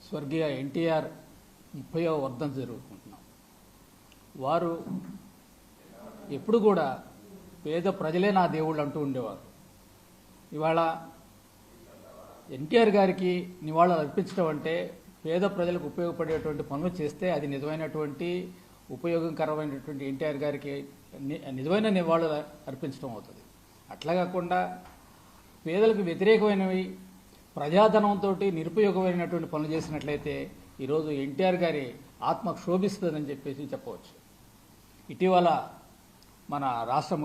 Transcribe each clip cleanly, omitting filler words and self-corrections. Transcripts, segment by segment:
స్వర్గీయ ఎన్టీఆర్ 30వ వర్ధంతి జరుపుకుంటున్నాం. వారు ఎప్పుడు కూడా పేద ప్రజలే నా దేవుళ్ళు అంటూ ఉండేవారు. ఇవాళ ఎన్టీఆర్ గారికి నివాళులు అర్పించడం అంటే పేద ప్రజలకు ఉపయోగపడేటువంటి పనులు చేస్తే అది నిజమైనటువంటి ఉపయోగకరమైనటువంటి ఎన్టీఆర్ గారికి నిజమైన నివాళులు అర్పించడం అవుతుంది. అట్లా కాకుండా పేదలకు వ్యతిరేకమైనవి ప్రజాధనంతో నిరుపయోగమైనటువంటి పనులు చేసినట్లయితే ఈరోజు ఎన్టీఆర్ గారి ఆత్మ క్షోభిస్తుందని చెప్పవచ్చు. ఇటీవల మన రాష్ట్ర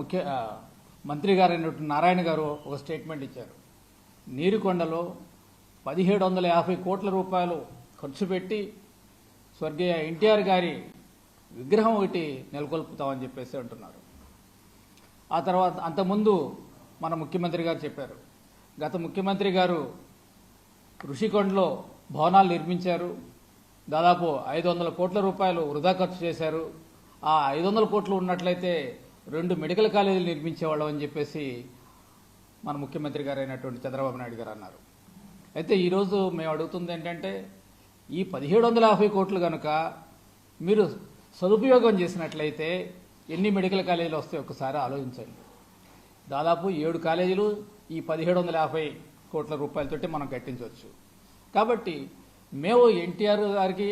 మంత్రి గారైనటువంటి నారాయణ గారు ఒక స్టేట్మెంట్ ఇచ్చారు. నీరుకొండలో 1750 కోట్ల రూపాయలు ఖర్చు పెట్టి స్వర్గీయ ఎన్టీఆర్ గారి విగ్రహం ఒకటి నెలకొల్పుతామని చెప్పేసి అంటున్నారు. ఆ తర్వాత అంతకుముందు మన ముఖ్యమంత్రి గారు చెప్పారు. గత ముఖ్యమంత్రి గారు ఋషికొండలో భవనాలు నిర్మించారు. దాదాపు 500 కోట్ల రూపాయలు వృధా ఖర్చు చేశారు. ఆ 500 కోట్లు ఉన్నట్లయితే 2 మెడికల్ కాలేజీలు నిర్మించేవాళ్ళం అని చెప్పేసి మన ముఖ్యమంత్రి గారు అయినటువంటి చంద్రబాబు నాయుడు గారు అన్నారు. అయితే ఈరోజు మేము అడుగుతుంది ఏంటంటే ఈ 1750 కోట్లు కనుక మీరు సదుపయోగం చేసినట్లయితే ఎన్ని మెడికల్ కాలేజీలు వస్తాయి ఒకసారి ఆలోచించండి. దాదాపు 7 కాలేజీలు ఈ 1750 కోట్ల రూపాయలతోటి మనం కట్టించవచ్చు. కాబట్టి మేము ఎన్టీఆర్ గారికి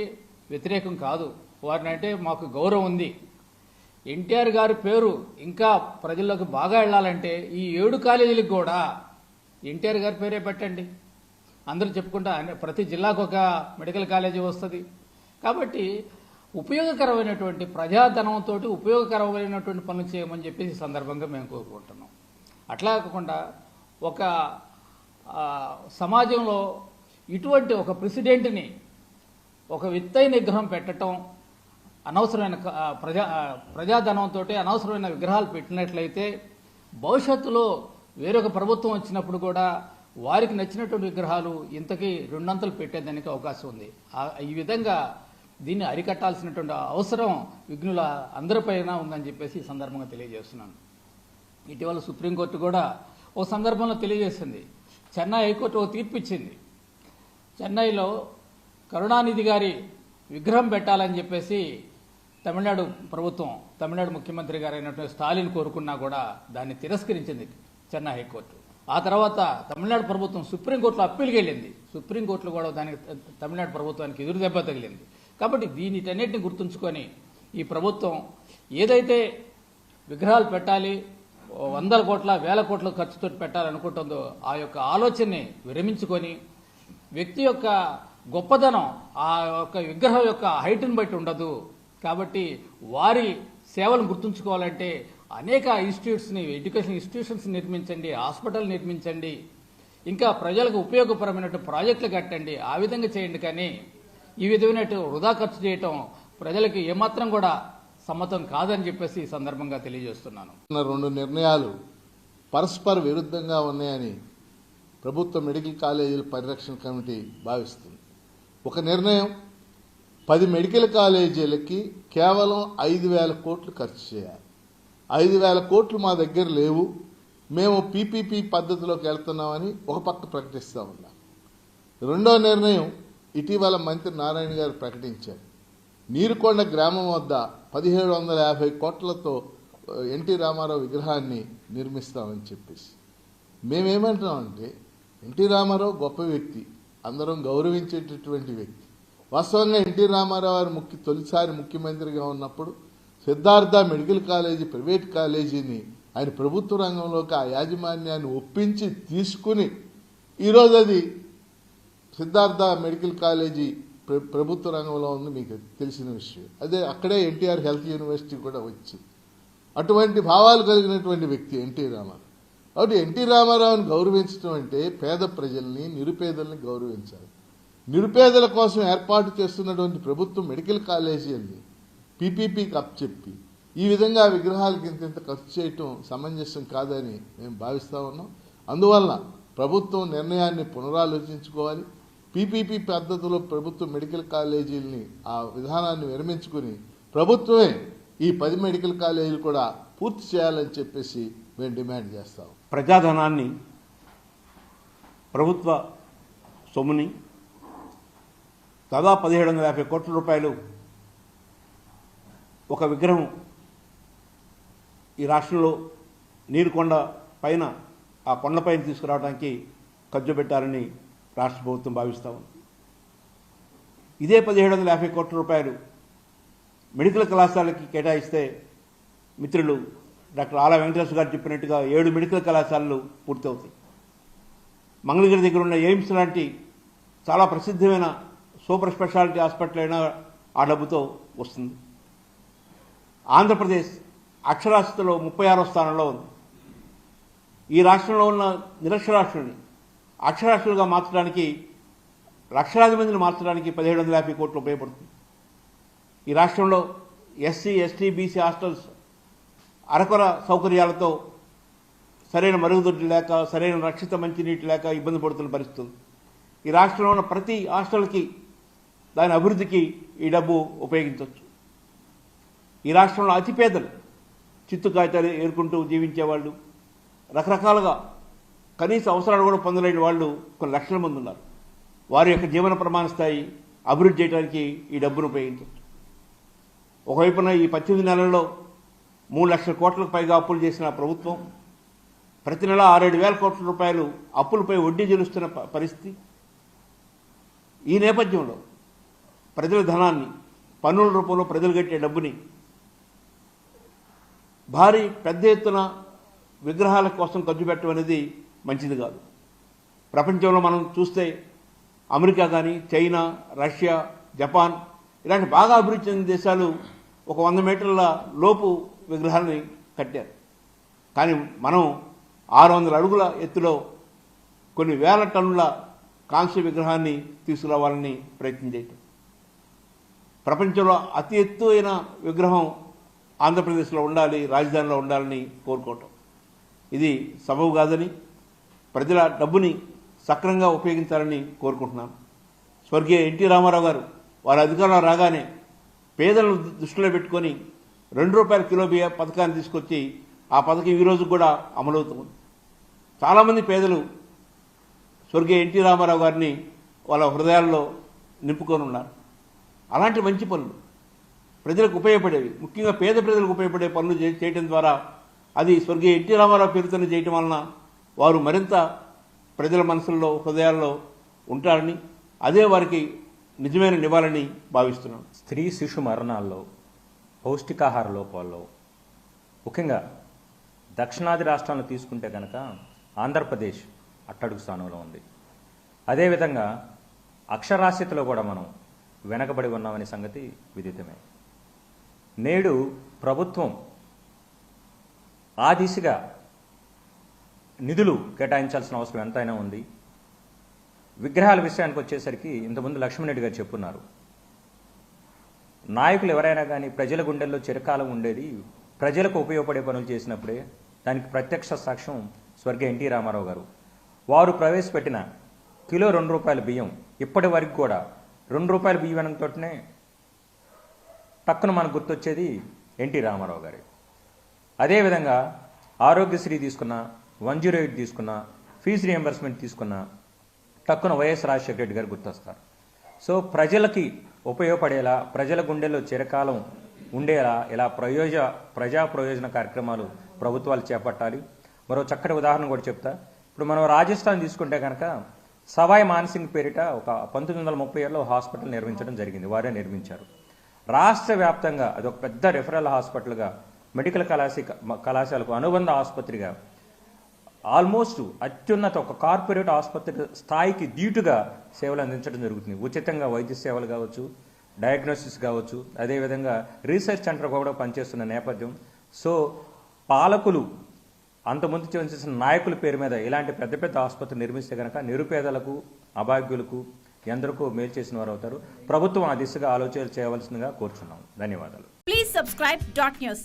వ్యతిరేకం కాదు, వారిని అంటే మాకు గౌరవం ఉంది. ఎన్టీఆర్ గారి పేరు ఇంకా ప్రజల్లోకి బాగా వెళ్ళాలంటే ఈ 7 కాలేజీలకు కూడా ఎన్టీఆర్ గారి పేరే పెట్టండి. అందరూ చెప్పుకుంటా ప్రతి జిల్లాకు ఒక మెడికల్ కాలేజీ వస్తుంది. కాబట్టి ఉపయోగకరమైనటువంటి ప్రజాధనంతో ఉపయోగకరమైనటువంటి పనులు చేయమని చెప్పేసి సందర్భంగా మేము కోరుకుంటున్నాం. అట్లా కాకుండా ఒక సమాజంలో ఇటువంటి ఒక ప్రెసిడెంట్ని ఒక విత్తైన విగ్రహం పెట్టడం, అనవసరమైన ప్రజాధనంతో అనవసరమైన విగ్రహాలు పెట్టినట్లయితే భవిష్యత్తులో వేరొక ప్రభుత్వం వచ్చినప్పుడు కూడా వారికి నచ్చినటువంటి విగ్రహాలు ఇంతకీ 2 అంతలు పెట్టేదానికి అవకాశం ఉంది. ఈ విధంగా దీన్ని అరికట్టాల్సినటువంటి అవసరం విఘ్నుల అందరిపైన ఉందని చెప్పేసి ఈ సందర్భంగా తెలియజేస్తున్నాను. ఇటీవల సుప్రీంకోర్టు కూడా ఓ సందర్భంలో తెలియజేసింది. చెన్నై హైకోర్టు ఒక తీర్పు ఇచ్చింది. చెన్నైలో కరుణానిధి గారి విగ్రహం పెట్టాలని చెప్పేసి తమిళనాడు ప్రభుత్వం, తమిళనాడు ముఖ్యమంత్రి గారు అయినటువంటి స్టాలిన్ కోరుకున్నా కూడా దాన్ని తిరస్కరించింది చెన్నై హైకోర్టు. ఆ తర్వాత తమిళనాడు ప్రభుత్వం సుప్రీంకోర్టులో అప్పీల్కి వెళ్ళింది. సుప్రీంకోర్టులో కూడా దానికి తమిళనాడు ప్రభుత్వానికి ఎదురు దెబ్బ తగిలింది. కాబట్టి దీనిటన్నిటిని గుర్తుంచుకొని ఈ ప్రభుత్వం ఏదైతే విగ్రహాలు పెట్టాలి, 100 కోట్ల 1000 కోట్ల ఖర్చుతో పెట్టాలనుకుంటుందో ఆ యొక్క ఆలోచనని విరమించుకొని వ్యక్తి యొక్క గొప్పదనం ఆ యొక్క విగ్రహం యొక్క హైట్ని బట్టి ఉండదు. కాబట్టి వారి సేవలను గుర్తుంచుకోవాలంటే అనేక ఇన్స్టిట్యూట్స్ని, ఎడ్యుకేషన్ ఇన్స్టిట్యూషన్స్ నిర్మించండి, హాస్పిటల్ నిర్మించండి, ఇంకా ప్రజలకు ఉపయోగపరమైన ప్రాజెక్టులు కట్టండి. ఆ విధంగా చేయండి. కానీ ఈ విధమైన వృధా ఖర్చు చేయటం ప్రజలకు ఏమాత్రం కూడా సమ్మతం కాదని చెప్పేసి ఈ సందర్భంగా తెలియజేస్తున్నాను. 2 నిర్ణయాలు పరస్పర విరుద్ధంగా ఉన్నాయని ప్రభుత్వ మెడికల్ కాలేజీల పరిరక్షణ కమిటీ భావిస్తుంది. ఒక నిర్ణయం 10 మెడికల్ కాలేజీలకి కేవలం 5,000 కోట్లు ఖర్చు చేయాలి. 5,000 కోట్లు మా దగ్గర లేవు, మేము పీపీపీ పద్ధతిలోకి వెళ్తున్నామని ఒక పక్క ప్రకటిస్తూ ఉన్నాం. రెండో నిర్ణయం ఇటీవల మంత్రి నారాయణ గారు ప్రకటించారు. నీరుకొండ గ్రామం వద్ద 1750 కోట్లతో ఎన్టీ రామారావు విగ్రహాన్ని నిర్మిస్తామని చెప్పేసి. మేమేమంటున్నామంటే ఎన్టీ రామారావు గొప్ప వ్యక్తి, అందరం గౌరవించేటటువంటి వ్యక్తి. వాస్తవంగా ఎన్టీ రామారావు గారు తొలిసారి ముఖ్యమంత్రిగా ఉన్నప్పుడు సిద్ధార్థ మెడికల్ కాలేజీ ప్రైవేట్ కాలేజీని ఆయన ప్రభుత్వ రంగంలోకి ఆ యాజమాన్యాన్ని ఒప్పించి తీసుకుని ఈరోజు అది సిద్ధార్థ మెడికల్ కాలేజీ ప్రభుత్వ రంగంలో ఉంది, మీకు తెలిసిన విషయం. అదే అక్కడే ఎన్టీఆర్ హెల్త్ యూనివర్సిటీ కూడా వచ్చింది. అటువంటి భావాలు కలిగినటువంటి వ్యక్తి ఎన్టీ రామారావు. కాబట్టి ఎన్టీ రామారావుని గౌరవించడం అంటే పేద ప్రజల్ని, నిరుపేదల్ని గౌరవించాలి. నిరుపేదల కోసం ఏర్పాటు చేస్తున్నటువంటి ప్రభుత్వం మెడికల్ కాలేజీల్ని పీపీపీకి అప్పచెప్పి ఈ విధంగా విగ్రహాలకి ఇంత ఖర్చు చేయటం సమంజసం కాదని మేము భావిస్తూ ఉన్నాం. అందువల్ల ప్రభుత్వం నిర్ణయాన్ని పునరాలోచించుకోవాలి. పీపీపీ పద్ధతిలో ప్రభుత్వ మెడికల్ కాలేజీలని ఆ విధానాన్ని విరమించుకుని ప్రభుత్వమే ఈ 10 మెడికల్ కాలేజీలు కూడా పూర్తి చేయాలని చెప్పేసి మేము డిమాండ్ చేస్తాం. ప్రజాధనాన్ని, ప్రభుత్వ సొమ్ముని దాదాపు 1750 కోట్ల రూపాయలు ఒక విగ్రహం ఈ రాష్ట్రంలో నీరుకొండ పైన ఆ కొండపైన తీసుకురావడానికి ఖర్చు పెట్టాలని రాష్ట్ర ప్రభుత్వం భావిస్తూ ఉంది. ఇదే 1750 కోట్ల రూపాయలు మెడికల్ కళాశాలకి కేటాయిస్తే మిత్రులు డాక్టర్ ఆలా వెంకటేశ్వర గారు చెప్పినట్టుగా 7 మెడికల్ కళాశాలలు పూర్తవుతాయి. మంగళగిరి దగ్గర ఉన్న ఎయిమ్స్ లాంటి చాలా ప్రసిద్ధమైన సూపర్ స్పెషాలిటీ హాస్పిటల్ అయినా ఆ డబ్బుతో వస్తుంది. ఆంధ్రప్రదేశ్ అక్షరాస్యతలో 36వ స్థానంలో ఉంది. ఈ రాష్ట్రంలో ఉన్న నిరక్షరాస్యుల్ని అక్షరాస్యులుగా మార్చడానికి, లక్షలాది మందిని మార్చడానికి 1750 కోట్లు ఉపయోగపడుతుంది. ఈ రాష్ట్రంలో ఎస్సీ, ఎస్టీ, బీసీ హాస్టల్స్ అరకొర సౌకర్యాలతో సరైన మరుగుదొడ్డి లేక, సరైన రక్షిత మంచినీటి లేక ఇబ్బంది పడుతున్న పరిస్థితులు. ఈ రాష్ట్రంలో ఉన్న ప్రతి హాస్టల్కి దాని అభివృద్ధికి ఈ డబ్బు ఉపయోగించవచ్చు. ఈ రాష్ట్రంలో అతిపేదలు, చిత్తు కాగితాలు ఏరుకుంటూ జీవించేవాళ్ళు, రకరకాలుగా కనీస అవసరాలు కూడా పొందలేని వాళ్ళు కొన్ని లక్షల మంది ఉన్నారు. వారి యొక్క జీవన ప్రమాణ స్థాయి అభివృద్ధి చేయడానికి ఈ డబ్బును ఉపయోగించవచ్చు. ఒకవైపున ఈ 18 నెలల్లో 3 లక్షల కోట్లకు పైగా అప్పులు చేసిన ప్రభుత్వం ప్రతి నెల 6-7 వేల కోట్ల రూపాయలు అప్పులపై వడ్డీ చెల్లిస్తున్న పరిస్థితి. ఈ నేపథ్యంలో ప్రజల ధనాన్ని, పన్నుల రూపంలో ప్రజలు కట్టే డబ్బుని భారీ పెద్ద ఎత్తున విగ్రహాల కోసం ఖర్చు పెట్టడం అనేది మంచిది కాదు. ప్రపంచంలో మనం చూస్తే అమెరికా కానీ, చైనా, రష్యా, జపాన్ ఇలాంటి బాగా అభివృద్ధి చెందిన దేశాలు ఒక 100 మీటర్ల లోపు విగ్రహాలని కట్టారు. కానీ మనం 600 అడుగుల ఎత్తులో కొన్ని వేల టన్నుల కాంస్య విగ్రహాన్ని తీసుకురావాలని ప్రయత్నం చేయటం. ప్రపంచంలో అతి ఎత్తు అయిన విగ్రహం ఆంధ్రప్రదేశ్లో ఉండాలి, రాజధానిలో ఉండాలని కోరుకోవటం ఇది సబబు కాదని, ప్రజల డబ్బుని సక్రమంగా ఉపయోగించాలని కోరుకుంటున్నాను. స్వర్గీయ ఎన్టీ రామారావు గారు వారి అధికారంలో రాగానే పేదలను దృష్టిలో పెట్టుకొని ₹2 కిలో బియ్య పథకాన్ని తీసుకొచ్చి ఆ పథకం ఈ రోజు కూడా అమలవుతుంది. చాలామంది పేదలు స్వర్గీయ ఎన్టీ రామారావు గారిని వాళ్ళ హృదయాల్లో నింపుకొని ఉన్నారు. అలాంటి మంచి పనులు ప్రజలకు ఉపయోగపడేవి, ముఖ్యంగా పేద ప్రజలకు ఉపయోగపడే పనులు చేయడం ద్వారా అది స్వర్గీయ ఎన్టీ రామారావు పేరుతోనే చేయటం వలన వారు మరింత ప్రజల మనసుల్లో, హృదయాల్లో ఉంటారని, అదే వారికి నిజమైన నివాళని భావిస్తున్నాను. స్త్రీ శిశు మరణాల్లో, పౌష్టికాహార లోపాల్లో, ముఖ్యంగా దక్షిణాది రాష్ట్రాలను తీసుకుంటే కనుక ఆంధ్రప్రదేశ్ అట్టడుగు స్థానంలో ఉంది. అదేవిధంగా అక్షరాస్యతలో కూడా మనం వెనకబడి ఉన్నామనే సంగతి విదితమే. నేడు ప్రభుత్వం ఆ దిశగా నిధులు కేటాయించాల్సిన అవసరం ఎంతైనా ఉంది. విగ్రహాల విషయానికి వచ్చేసరికి ఇంతకుముందు లక్ష్మణరెడ్డి గారు చెప్పున్నారు, నాయకులు ఎవరైనా కానీ ప్రజల గుండెల్లో చిరకాలం ఉండేది ప్రజలకు ఉపయోగపడే పనులు చేసినప్పుడే. దానికి ప్రత్యక్ష సాక్ష్యం స్వర్గీయ ఎన్టీ రామారావు గారు. వారు ప్రవేశపెట్టిన కిలో ₹2 బియ్యం ఇప్పటి వరకు కూడా ₹2 బియ్యం వెనకతోటనే టక్కున మనకు గుర్తొచ్చేది ఎన్టీ రామారావు గారి. అదేవిధంగా ఆరోగ్యశ్రీ తీసుకున్న, 108 తీసుకున్న, ఫీజు రియంబర్స్మెంట్ తీసుకున్న టక్కున వైఎస్ రాజశేఖర రెడ్డి గారు గుర్తొస్తారు. సో ప్రజలకి ఉపయోగపడేలా, ప్రజల గుండెల్లో చిరకాలం ఉండేలా ఇలా ప్రజా ప్రయోజన కార్యక్రమాలు ప్రభుత్వాలు చేపట్టాలి. మరో చక్కటి ఉదాహరణ కూడా చెప్తా. ఇప్పుడు మనం రాజస్థాన్ తీసుకుంటే కనుక సవాయ్ మాన్సింగ్ పేరిట ఒక 1930లో హాస్పిటల్ నిర్మించడం జరిగింది. వారే నిర్మించారు. రాష్ట్ర వ్యాప్తంగా అదొక పెద్ద రెఫరల్ హాస్పిటల్గా, మెడికల్ కళాశాలకు అనుబంధ ఆసుపత్రిగా, ఆల్మోస్ట్ అత్యున్నత ఒక కార్పొరేట్ ఆసుపత్రి స్థాయికి దీటుగా సేవలు అందించడం జరుగుతుంది. ఉచితంగా వైద్య సేవలు కావచ్చు, డయాగ్నోసిస్ కావచ్చు, అదేవిధంగా రీసెర్చ్ సెంటర్ కూడా పనిచేస్తున్న నేపథ్యం. సో పాలకులు అంతకుముందు చేసిన నాయకుల పేరు మీద ఇలాంటి పెద్ద పెద్ద ఆసుపత్రి నిర్మిస్తే కనుక నిరుపేదలకు, అభాగ్యులకు ఎందరికో మేలు చేసిన వారు అవుతారు. ప్రభుత్వం ఆ దిశగా ఆలోచనలు చేయవలసిందిగా కోరుచున్నాం. ధన్యవాదాలు. Please subscribe .news.